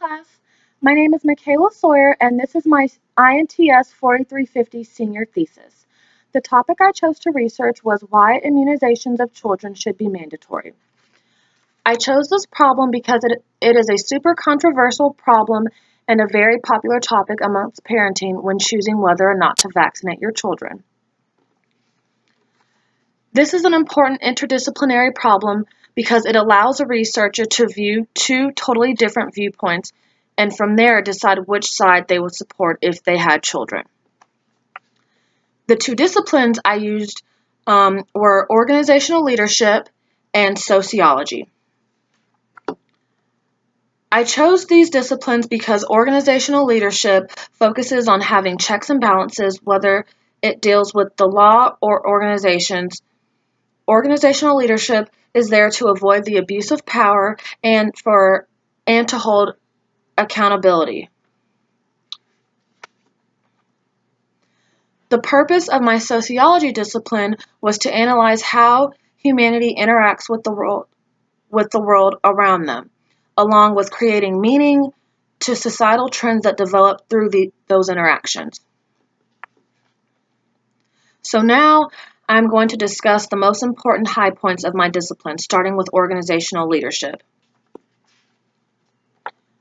class. My name is Mickala Sawyer, and this is my INTS 4350 senior thesis. The topic I chose to research was why immunizations of children should be mandatory. I chose this problem because it is a super controversial problem and a very popular topic amongst parenting when choosing whether or not to vaccinate your children. This is an important interdisciplinary problem because it allows a researcher to view two totally different viewpoints and from there decide which side they would support if they had children. The two disciplines I used were organizational leadership and sociology. I chose these disciplines because organizational leadership focuses on having checks and balances, whether it deals with the law or organizations. Organizational leadership is there to avoid the abuse of power and to hold accountability. The purpose of my sociology discipline was to analyze how humanity interacts with the world around them, along with creating meaning to societal trends that develop through those interactions. So now I'm going to discuss the most important high points of my discipline, starting with organizational leadership.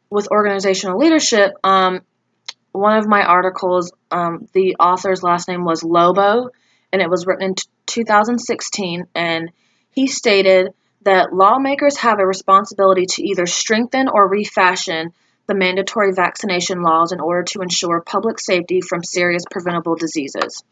With organizational leadership, one of my articles, the author's last name was Lobo, and it was written in 2016, and he stated that lawmakers have a responsibility to either strengthen or refashion the mandatory vaccination laws in order to ensure public safety from serious preventable diseases.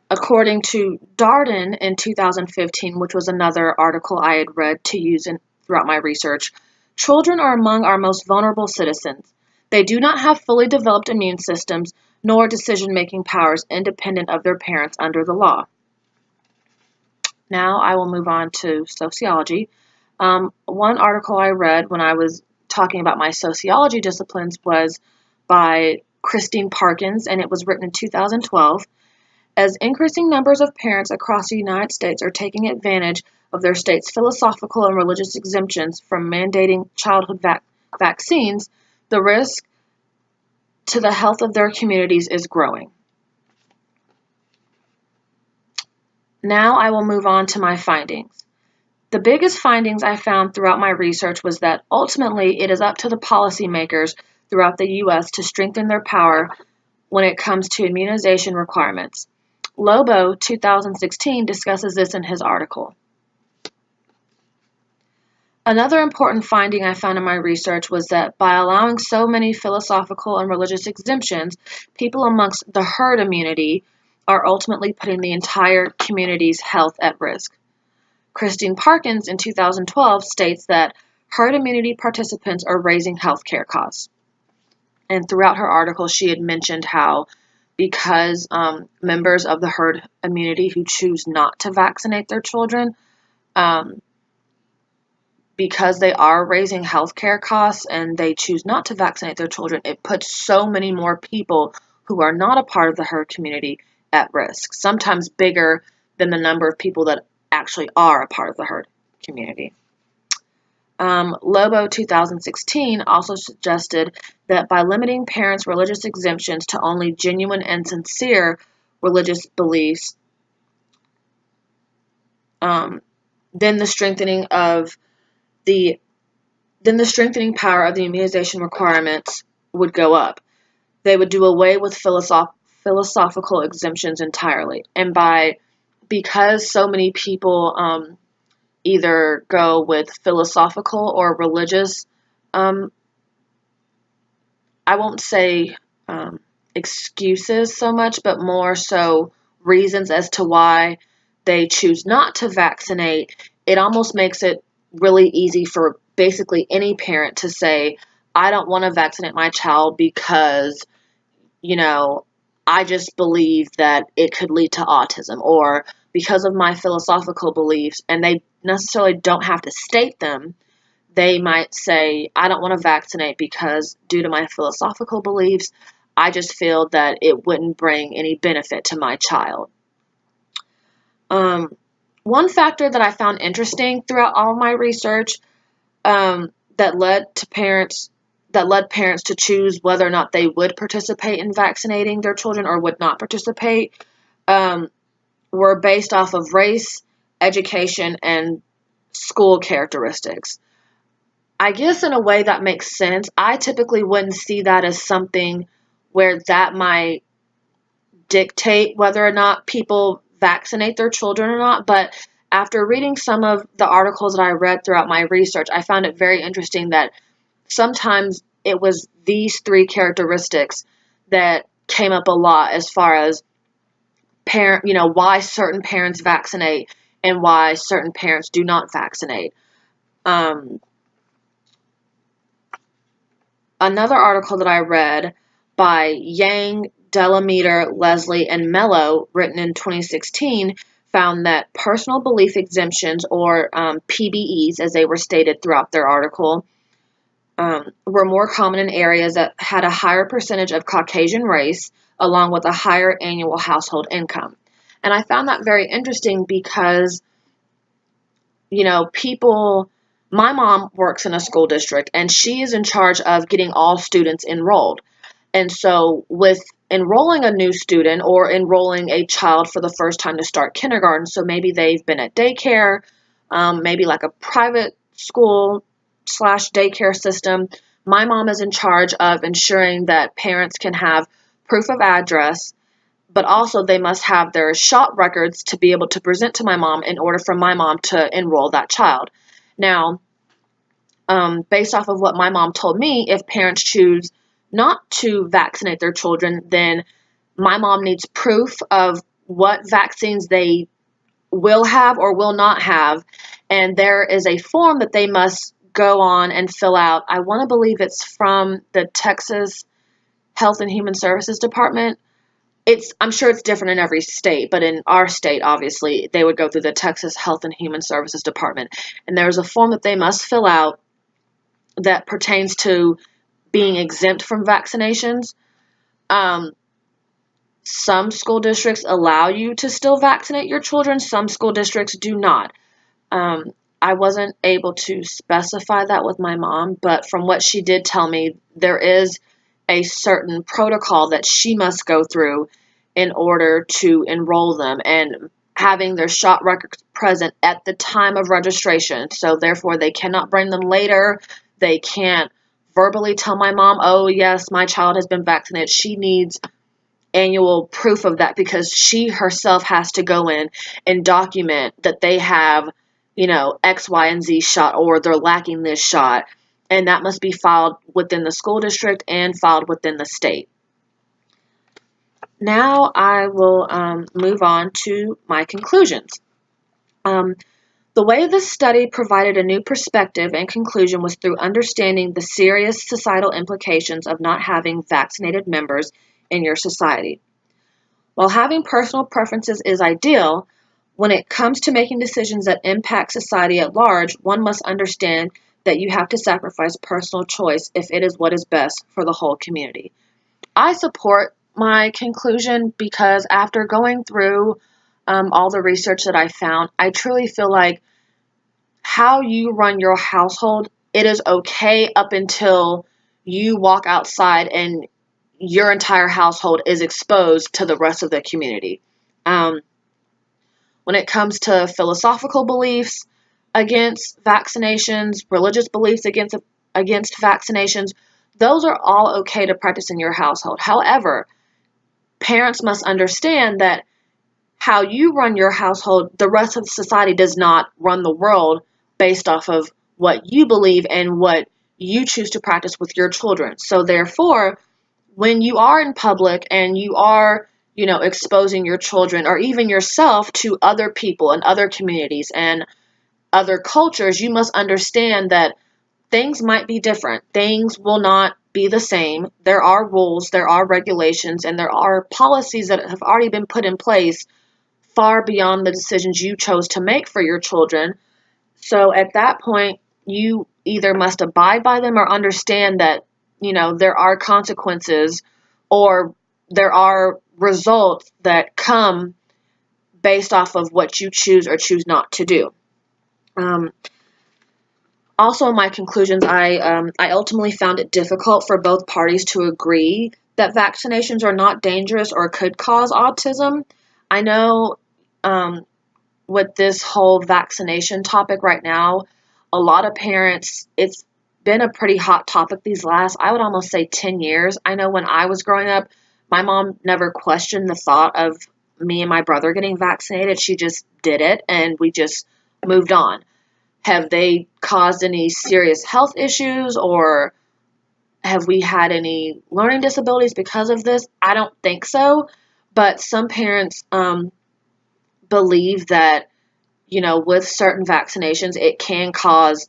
According to Darden in 2015, which was another article I had read to use throughout my research, children are among our most vulnerable citizens. They do not have fully developed immune systems nor decision-making powers independent of their parents under the law. Now I will move on to sociology. One article I read when I was talking about my sociology disciplines was by Christine Parkins, and it was written in 2012. As increasing numbers of parents across the United States are taking advantage of their state's philosophical and religious exemptions from mandating childhood vaccines, the risk to the health of their communities is growing. Now I will move on to my findings. The biggest findings I found throughout my research was that ultimately it is up to the policymakers throughout the U.S. to strengthen their power when it comes to immunization requirements. Lobo, 2016, discusses this in his article. Another important finding I found in my research was that by allowing so many philosophical and religious exemptions, people amongst the herd immunity are ultimately putting the entire community's health at risk. Christine Parkins in 2012 states that herd immunity participants are raising healthcare costs. And throughout her article, she had mentioned how because members of the herd immunity who choose not to vaccinate their children, because they are raising healthcare costs and they choose not to vaccinate their children, it puts so many more people who are not a part of the herd community at risk, sometimes bigger than the number of people that actually are a part of the herd community. Lobo 2016 also suggested that by limiting parents' religious exemptions to only genuine and sincere religious beliefs, then the strengthening power of the immunization requirements would go up. They would do away with philosophical exemptions entirely, and because so many people either go with philosophical or religious, I won't say excuses so much, but more so reasons as to why they choose not to vaccinate. It almost makes it really easy for basically any parent to say, I don't want to vaccinate my child because, I just believe that it could lead to autism, or because of my philosophical beliefs, and they necessarily don't have to state them. They might say, I don't want to vaccinate because due to my philosophical beliefs, I just feel that it wouldn't bring any benefit to my child. One factor that I found interesting throughout all of my research that led parents to choose whether or not they would participate in vaccinating their children or would not participate, were based off of race, education, and school characteristics. I guess in a way that makes sense. I typically wouldn't see that as something where that might dictate whether or not people vaccinate their children or not, but after reading some of the articles that I read throughout my research, I found it very interesting that sometimes it was these three characteristics that came up a lot as far as why certain parents vaccinate and why certain parents do not vaccinate. Another article that I read by Yang, Delameter, Leslie, and Mello, written in 2016, found that personal belief exemptions, or PBEs, as they were stated throughout their article, were more common in areas that had a higher percentage of Caucasian race, along with a higher annual household income. And I found that very interesting because, my mom works in a school district and she is in charge of getting all students enrolled. And so with enrolling a new student or enrolling a child for the first time to start kindergarten, so maybe they've been at daycare, maybe like a private school / daycare system, my mom is in charge of ensuring that parents can have proof of address, but also they must have their shot records to be able to present to my mom in order for my mom to enroll that child. Now, based off of what my mom told me, if parents choose not to vaccinate their children, then my mom needs proof of what vaccines they will have or will not have. And there is a form that they must go on and fill out. I want to believe it's from the Texas Health and Human Services Department. I'm sure it's different in every state, but in our state, obviously, they would go through the Texas Health and Human Services Department. And there's a form that they must fill out that pertains to being exempt from vaccinations. Some school districts allow you to still vaccinate your children. Some school districts do not. I wasn't able to specify that with my mom, but from what she did tell me, there is a certain protocol that she must go through in order to enroll them, and having their shot records present at the time of registration. So therefore they cannot bring them later. They can't verbally tell my mom, oh yes, my child has been vaccinated. She needs annual proof of that because she herself has to go in and document that they have, X, Y, and Z shot, or they're lacking this shot. And that must be filed within the school district and filed within the state. Now I will move on to my conclusions. The way this study provided a new perspective and conclusion was through understanding the serious societal implications of not having vaccinated members in your society. While having personal preferences is ideal, when it comes to making decisions that impact society at large, one must understand that you have to sacrifice personal choice if it is what is best for the whole community. I support my conclusion because after going through all the research that I found, I truly feel like how you run your household, it is okay up until you walk outside and your entire household is exposed to the rest of the community. When it comes to philosophical beliefs against vaccinations, religious beliefs against vaccinations, those are all okay to practice in your household. However, parents must understand that how you run your household, the rest of society does not run the world based off of what you believe and what you choose to practice with your children. So therefore, when you are in public and you are, exposing your children or even yourself to other people and other communities and other cultures, you must understand that things might be different. Things will not be the same. There are rules, there are regulations, and there are policies that have already been put in place far beyond the decisions you chose to make for your children. So at that point, you either must abide by them or understand that, there are consequences or there are results that come based off of what you choose or choose not to do. Also, in my conclusions, I ultimately found it difficult for both parties to agree that vaccinations are not dangerous or could cause autism. I know um, with this whole vaccination topic right now, a lot of parents, it's been a pretty hot topic these last, I would almost say 10 years. I know when I was growing up, my mom never questioned the thought of me and my brother getting vaccinated. She just did it and we just moved on. Have they caused any serious health issues or have we had any learning disabilities because of this? I don't think so. But some parents believe that, with certain vaccinations, it can cause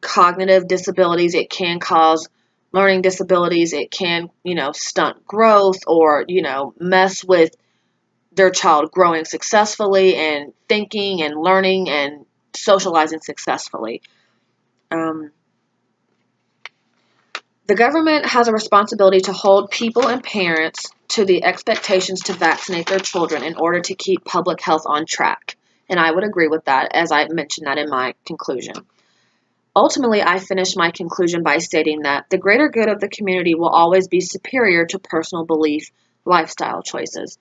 cognitive disabilities, it can cause learning disabilities, it can, stunt growth or, mess with their child growing successfully and thinking and learning and socializing successfully. Um, the government has a responsibility to hold people and parents to the expectations to vaccinate their children in order to keep public health on track. And I would agree with that, as I mentioned that in my conclusion. Ultimately, I finished my conclusion by stating that the greater good of the community will always be superior to personal belief, lifestyle choices.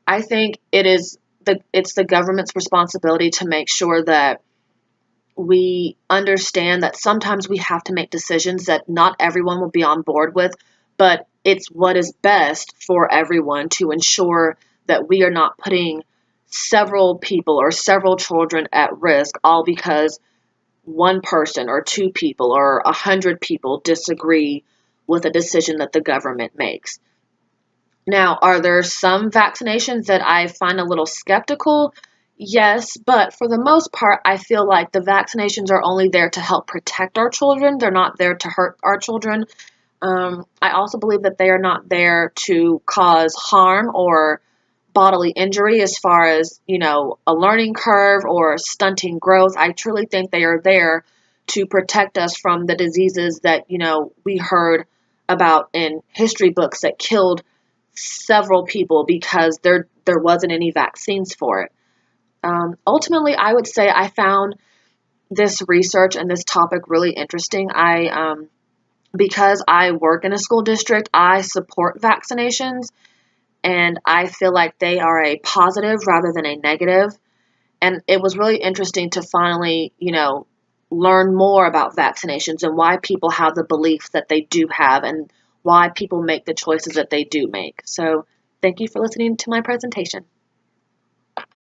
I think it's the government's responsibility to make sure that we understand that sometimes we have to make decisions that not everyone will be on board with, but it's what is best for everyone to ensure that we are not putting several people or several children at risk all because one person or two people or 100 people disagree with a decision that the government makes. Now, are there some vaccinations that I find a little skeptical? Yes, but for the most part, I feel like the vaccinations are only there to help protect our children. They're not there to hurt our children. I also believe that they are not there to cause harm or bodily injury as far as, a learning curve or stunting growth. I truly think they are there to protect us from the diseases that, we heard about in history books that killed several people because there wasn't any vaccines for it. Ultimately, I would say I found this research and this topic really interesting. Because I work in a school district, I support vaccinations and I feel like they are a positive rather than a negative. And it was really interesting to finally, learn more about vaccinations and why people have the beliefs that they do have and why people make the choices that they do make. So thank you for listening to my presentation.